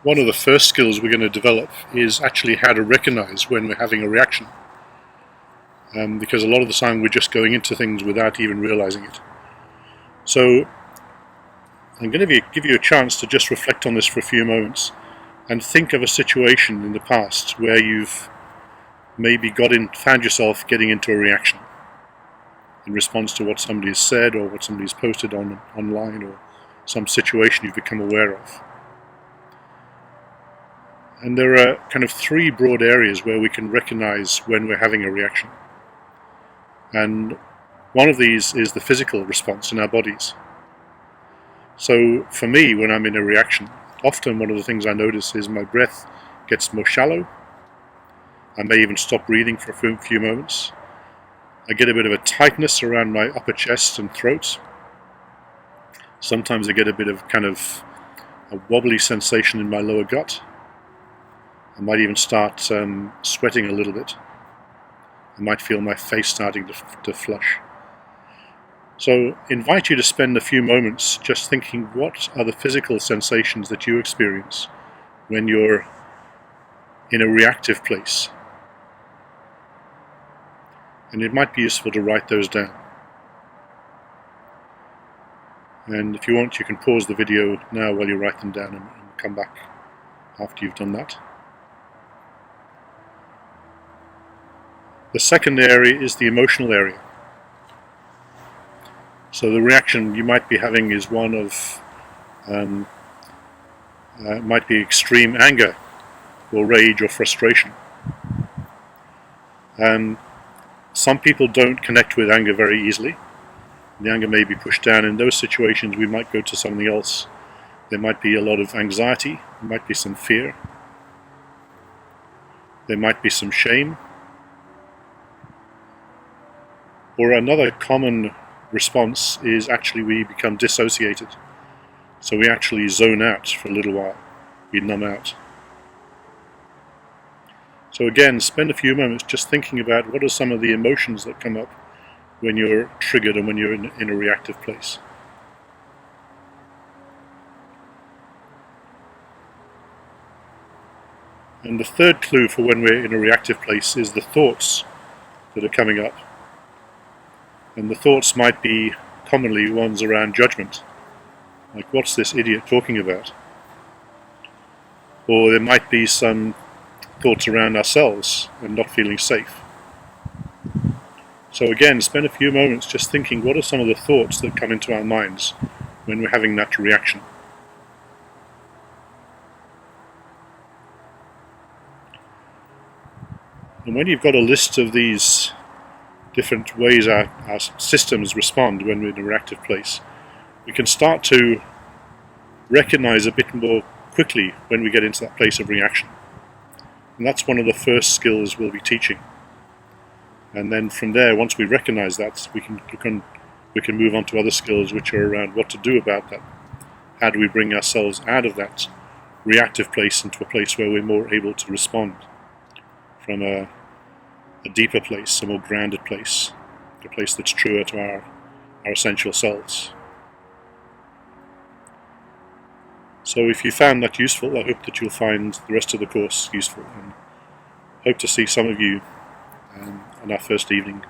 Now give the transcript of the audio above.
One of the first skills we're going to develop is actually how to recognize when we're having a reaction. Because a lot of the time we're just going into things without even realizing it. So I'm going to give you a chance to just reflect on this for a few moments and think of a situation in the past where you've maybe found yourself getting into a reaction in response to what somebody has said or what somebody's posted online or some situation you've become aware of. And there are kind of three broad areas where we can recognize when we're having a reaction. And one of these is the physical response in our bodies. So for me, when I'm in a reaction, often one of the things I notice is my breath gets more shallow. I may even stop breathing for a few moments. I get a bit of a tightness around my upper chest and throat. Sometimes I get a bit of kind of a wobbly sensation in my lower gut. I might even start sweating a little bit. I might feel my face starting to flush. So I invite you to spend a few moments just thinking, what are the physical sensations that you experience when you're in a reactive place? And it might be useful to write those down. And if you want, you can pause the video now while you write them down and come back after you've done that. The second area is the emotional area. So the reaction you might be having is one of, might be extreme anger or rage or frustration. Some people don't connect with anger very easily. The anger may be pushed down. In those situations, we might go to something else. There might be a lot of anxiety, there might be some fear, there might be some shame. Or another common response is actually we become dissociated. So we actually zone out for a little while. We numb out. So again, spend a few moments just thinking about what are some of the emotions that come up when you're triggered and when you're in a reactive place. And the third clue for when we're in a reactive place is the thoughts that are coming up. And the thoughts might be commonly ones around judgment, like what's this idiot talking about? Or there might be some thoughts around ourselves and not feeling safe. So again, spend a few moments just thinking, what are some of the thoughts that come into our minds when we're having that reaction? And when you've got a list of these different ways our systems respond when we're in a reactive place, we can start to recognize a bit more quickly when we get into that place of reaction. And that's one of the first skills we'll be teaching. And then from there, once we recognize that, we can move on to other skills which are around what to do about that. How do we bring ourselves out of that reactive place into a place where we're more able to respond from a deeper place, a more grounded place, a place that's truer to our essential selves. So if you found that useful, I hope that you'll find the rest of the course useful, and hope to see some of you on our first evening.